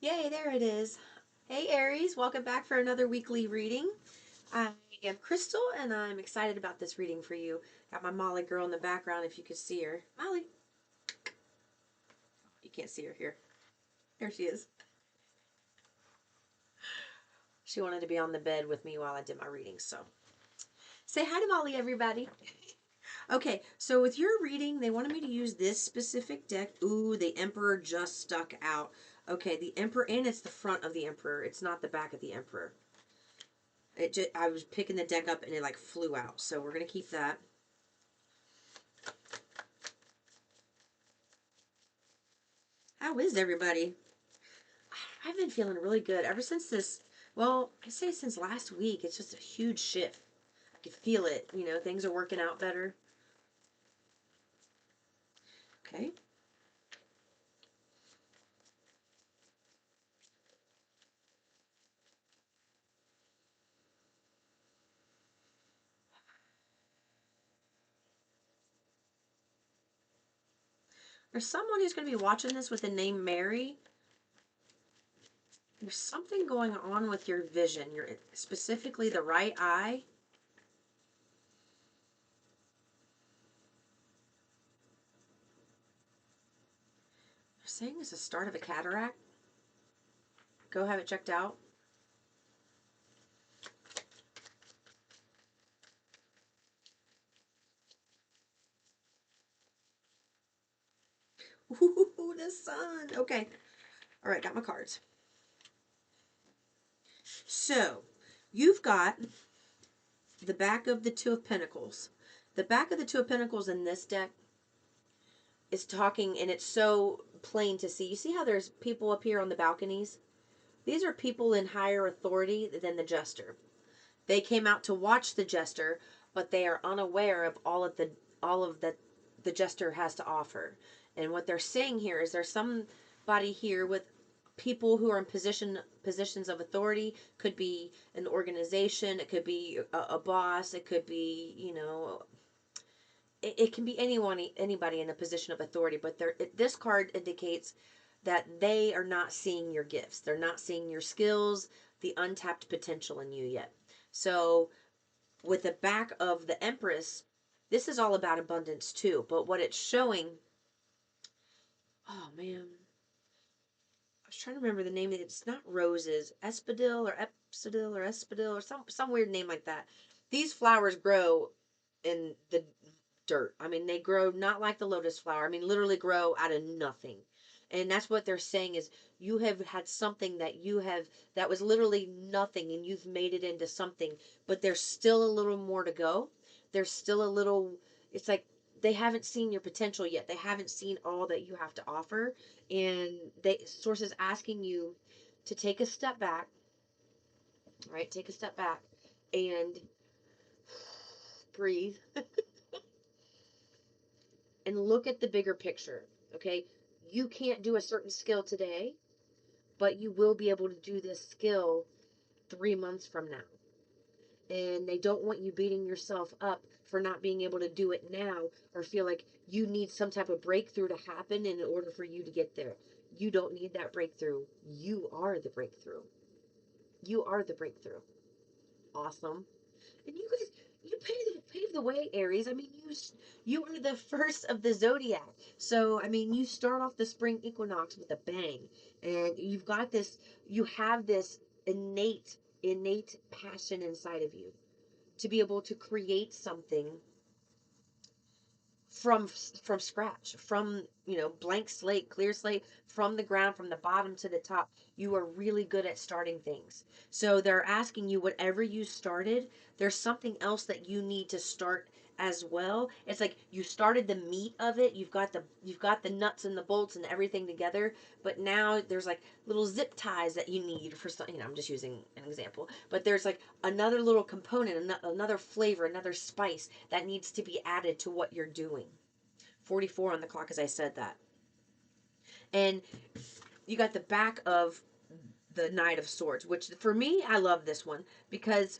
Yay, there it is. Hey Aries, welcome back for another weekly reading. I am Crystal and I'm excited about this reading for you. Got my Molly girl in the background if you could see her. Molly. You can't see her here. There she is. She wanted to be on the bed with me while I did my reading, so. Say hi to Molly, everybody. Okay, so with your reading, they wanted me to use this specific deck. Ooh, the Emperor just stuck out. Okay, the Emperor, and it's the front of the Emperor. It's not the back of the Emperor. I was picking the deck up and it like flew out. So we're going to keep that. How is everybody? I've been feeling really good ever since this. Well, I say since last week. It's just a huge shift. I can feel it. Things are working out better. Okay. There's someone who's going to be watching this with the name Mary. There's something going on with your vision. Specifically the right eye. They're saying it's the start of a cataract. Go have it checked out. Ooh, the sun. Okay. All right, got my cards. So, you've got the back of the Two of Pentacles. The back of the Two of Pentacles in this deck is talking, and it's so plain to see. You see how there's people up here on the balconies? These are people in higher authority than the jester. They came out to watch the jester, but they are unaware of all of that the jester has to offer. And what they're saying here is there's somebody here with people who are in positions of authority. Could be an organization, it could be a boss, it could be it can be anybody in a position of authority. But this card indicates that they are not seeing your gifts, they're not seeing your skills, the untapped potential in you yet. So with the back of the Empress, this is all about abundance too. But what it's showing, oh man, I was trying to remember the name. It's not roses, espadil or some weird name like that. These flowers grow in the dirt. I mean, they grow not like the lotus flower. I mean, literally grow out of nothing. And that's what they're saying is you have had something that was literally nothing and you've made it into something, but there's still a little more to go. There's still a little, it's like they haven't seen your potential yet. They haven't seen all that you have to offer. And source is asking you to take a step back, right? Take a step back and breathe and look at the bigger picture. Okay, you can't do a certain skill today, but you will be able to do this skill 3 months from now. And they don't want you beating yourself up for not being able to do it now, or feel like you need some type of breakthrough to happen in order for you to get there. You don't need that breakthrough. You are the breakthrough. You are the breakthrough. Awesome. And you guys, you pave the way, Aries. I mean, you are the first of the zodiac. So, I mean, you start off the spring equinox with a bang. And you have this innate passion inside of you to be able to create something from scratch, from blank slate, clear slate, from the ground, from the bottom to the top. You are really good at starting things. So they're asking you, whatever you started, there's something else that you need to start as well. It's like you started the meat of it, you've got the nuts and the bolts and everything together, but now there's like little zip ties that you need for some, I'm just using an example, but there's like another little component, another flavor, another spice that needs to be added to what you're doing. 44 on the clock as I said that. And you got the back of the Knight of Swords, which for me, I love this one because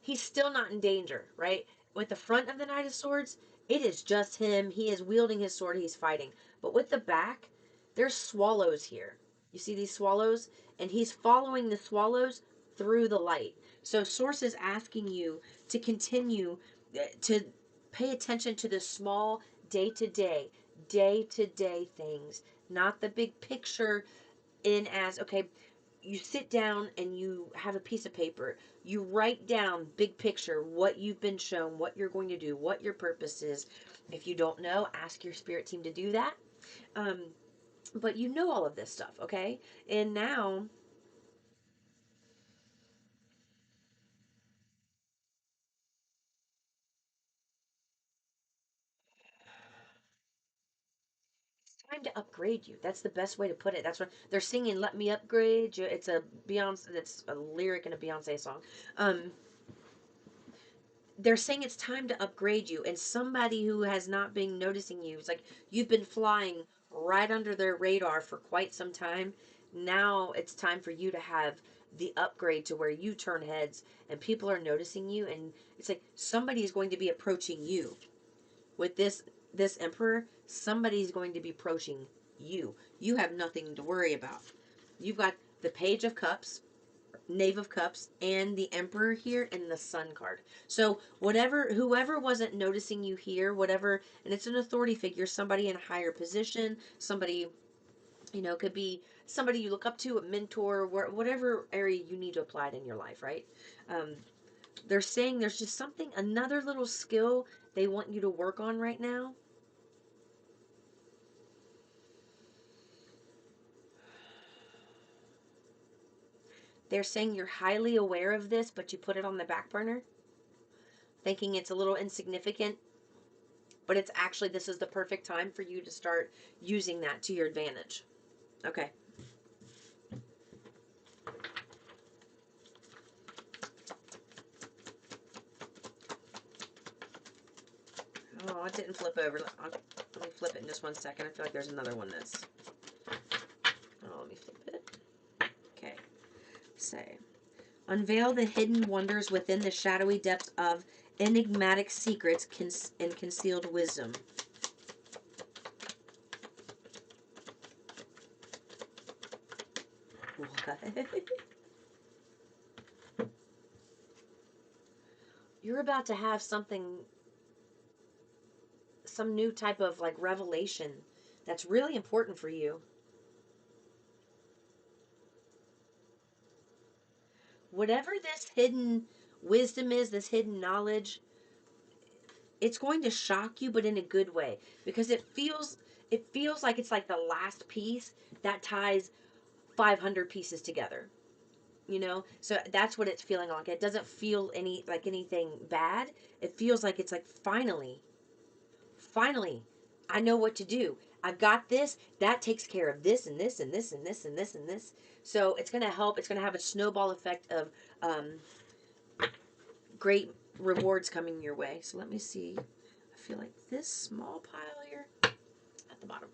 he's still not in danger, right? With the front of the Knight of Swords, it is just him. He is wielding his sword, he's fighting. But with the back, there's swallows here. You see these swallows? And he's following the swallows through the light. So Source is asking you to continue to pay attention to the small day to day things, not the big picture. In as, okay, you sit down and you have a piece of paper, you write down big picture, what you've been shown, what you're going to do, what your purpose is. If you don't know, ask your spirit team to do that. um, but you know all of this stuff, okay? And now it's time to upgrade you. That's the best way to put it. That's what they're singing, "Let Me Upgrade You." It's a Beyonce, it's a lyric in a Beyonce song. um, they're saying it's time to upgrade you, and somebody who has not been noticing you, it's like you've been flying right under their radar for quite some time. Now it's time for you to have the upgrade to where you turn heads and people are noticing you, and it's like somebody is going to be approaching you with this emperor. Somebody's going to be approaching you. You have nothing to worry about. You've got the Page of Cups, Knave of Cups, and the Emperor here, and the Sun card. So whatever, whoever wasn't noticing you here, whatever, and it's an authority figure, somebody in a higher position, somebody, could be somebody you look up to, a mentor, whatever area you need to apply it in your life, right? Um, they're saying there's just something, another little skill they want you to work on right now. They're saying you're highly aware of this, but you put it on the back burner, thinking it's a little insignificant, but it's actually, this is the perfect time for you to start using that to your advantage. Okay. Oh, it didn't flip over. Let me flip it in just one second. I feel like there's another one that's. Oh, let me flip it. Okay. Say, unveil the hidden wonders within the shadowy depths of enigmatic secrets and concealed wisdom. What? You're about to have something, some new type of like revelation that's really important for you. Whatever this hidden wisdom is, this hidden knowledge, it's going to shock you, but in a good way, because it feels like it's like the last piece that ties 500 pieces together. So that's what it's feeling like. It doesn't feel anything bad. It feels like it's like, finally, I know what to do. I've got this. That takes care of this and this and this and this and this and this. So it's going to help. It's going to have a snowball effect of um, great rewards coming your way. So let me see. I feel like this small pile here at the bottom.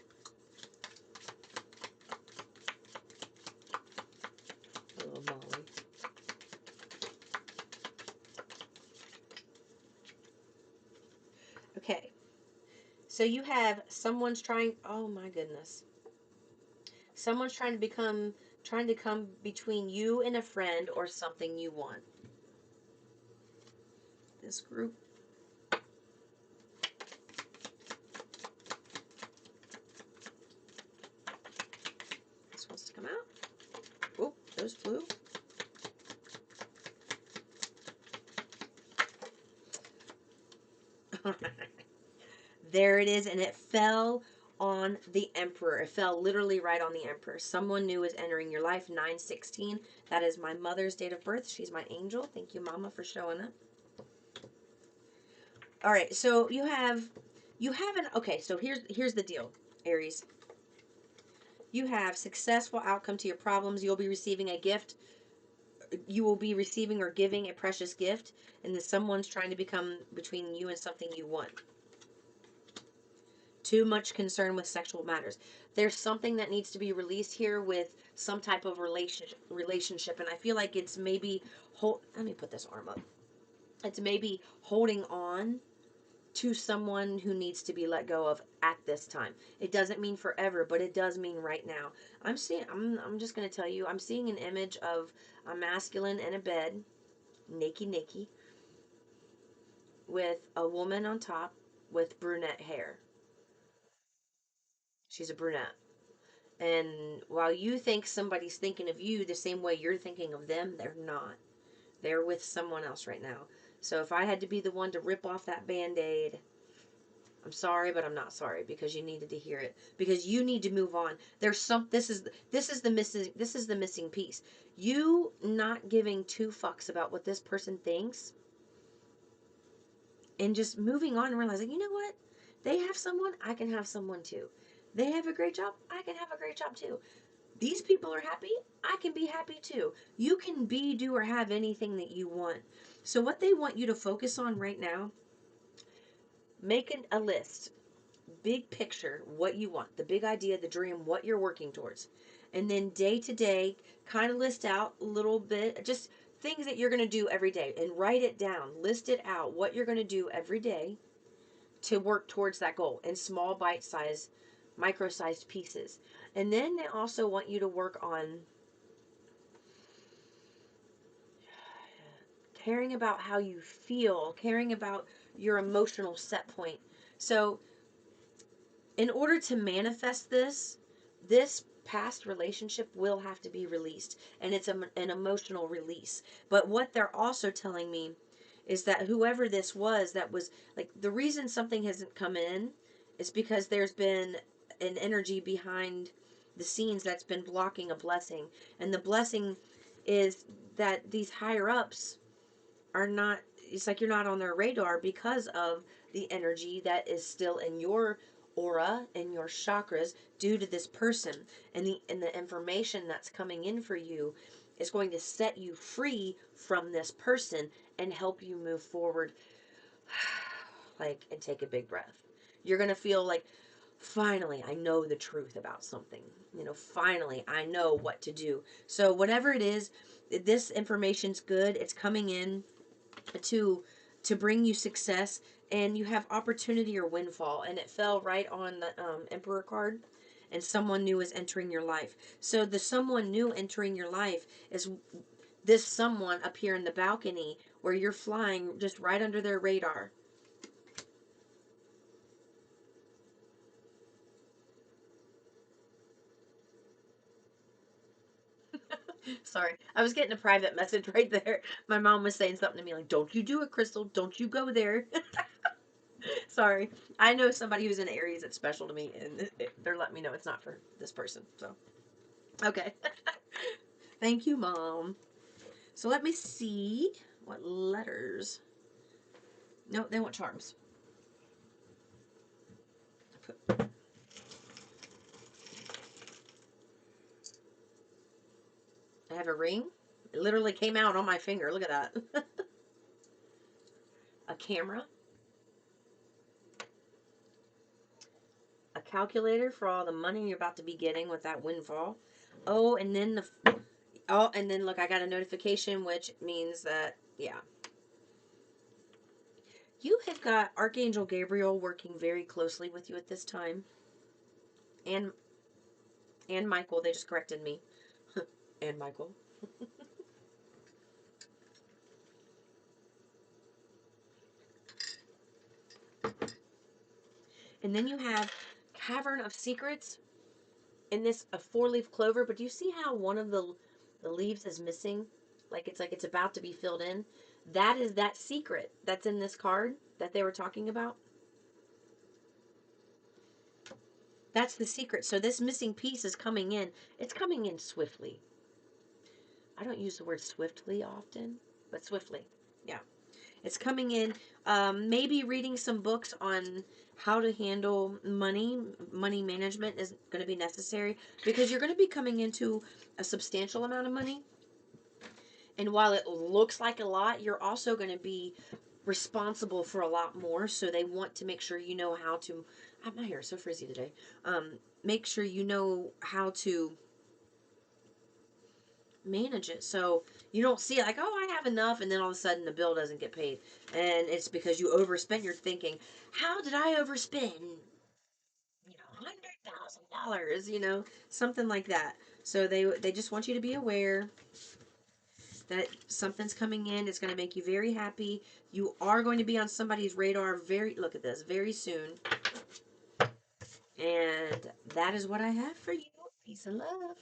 Oh, Molly. Okay. So you have someone's trying. Oh my goodness. Someone's trying to come between you and a friend or something you want. This group. This wants to come out. Oh, those flew. There it is, and it fell on the Emperor. It fell literally right on the Emperor. Someone new is entering your life. 9/16. That is my mother's date of birth. She's my angel. Thank you, Mama, for showing up. All right, so you have an okay. So here's the deal, Aries. You have successful outcome to your problems. You'll be receiving a gift. You will be receiving or giving a precious gift, and then someone's trying to become between you and something you want. Too much concern with sexual matters. There's something that needs to be released here with some type of relationship, and I feel like it's maybe hold. Let me put this arm up. It's maybe holding on to someone who needs to be let go of at this time. It doesn't mean forever, but it does mean right now. I'm just going to tell you, I'm seeing an image of a masculine in a bed, naked, with a woman on top with brunette hair. She's a brunette. And while you think somebody's thinking of you the same way you're thinking of them, they're not. They're with someone else right now. So if I had to be the one to rip off that band-aid, I'm sorry, but I'm not sorry, because you needed to hear it. Because you need to move on. There's some this is the missing piece. You not giving two fucks about what this person thinks and just moving on and realizing, you know what? They have someone, I can have someone too. They have a great job, I can have a great job too. These people are happy, I can be happy too. You can be, do, or have anything that you want. So what they want you to focus on right now, make a list, big picture, what you want, the big idea, the dream, what you're working towards. And then day to day, kind of list out a little bit, just things that you're going to do every day, and write it down, list it out, what you're going to do every day to work towards that goal in small bite-sized, micro-sized pieces. And then they also want you to work on caring about how you feel, caring about your emotional set point. So in order to manifest this past relationship will have to be released, and it's an emotional release. But what they're also telling me is that whoever this was, that was like, the reason something hasn't come in is because there's been an energy behind the scenes that's been blocking a blessing. And the blessing is that these higher ups are not, it's like you're not on their radar because of the energy that is still in your aura and your chakras due to this person. And the information that's coming in for you is going to set you free from this person and help you move forward. Like, and take a big breath. You're going to feel like, finally I know the truth about something. Finally I know what to do. So whatever it is, this information's good. It's coming in to bring you success, and you have opportunity or windfall, and it fell right on the Emperor card. And someone new is entering your life. So the someone new entering your life is this someone up here in the balcony where you're flying just right under their radar. Sorry, I was getting a private message right there. My mom was saying something to me like, don't you do it, Crystal, don't you go there. Sorry. I know somebody who's in Aries that's special to me, and they're letting me know it's not for this person. So, okay. Thank you, Mom. So let me see what letters. No, they want charms. I have a ring. It literally came out on my finger. Look at that. A camera. A calculator for all the money you're about to be getting with that windfall. Oh, and then and then look, I got a notification, which means that, yeah. You have got Archangel Gabriel working very closely with you at this time. And Michael, they just corrected me. And Michael. And then you have Cavern of Secrets in this a four-leaf clover, but do you see how one of the leaves is missing? Like it's about to be filled in. That is that secret that's in this card that they were talking about. That's the secret. So this missing piece is coming in. It's coming in swiftly. I don't use the word swiftly often, but swiftly. Yeah. It's coming in. Maybe reading some books on how to handle money. Money management is going to be necessary because you're going to be coming into a substantial amount of money. And while it looks like a lot, you're also going to be responsible for a lot more. So they want to make sure you know how to. My hair is so frizzy today. Make sure you know how to manage it. So you don't see it like, oh, I have enough, and then all of a sudden the bill doesn't get paid. And it's because you overspent. You're thinking, how did I overspend? $100,000, something like that. So they just want you to be aware that something's coming in. It's going to make you very happy. You are going to be on somebody's radar look at this, very soon. And that is what I have for you. Peace and love.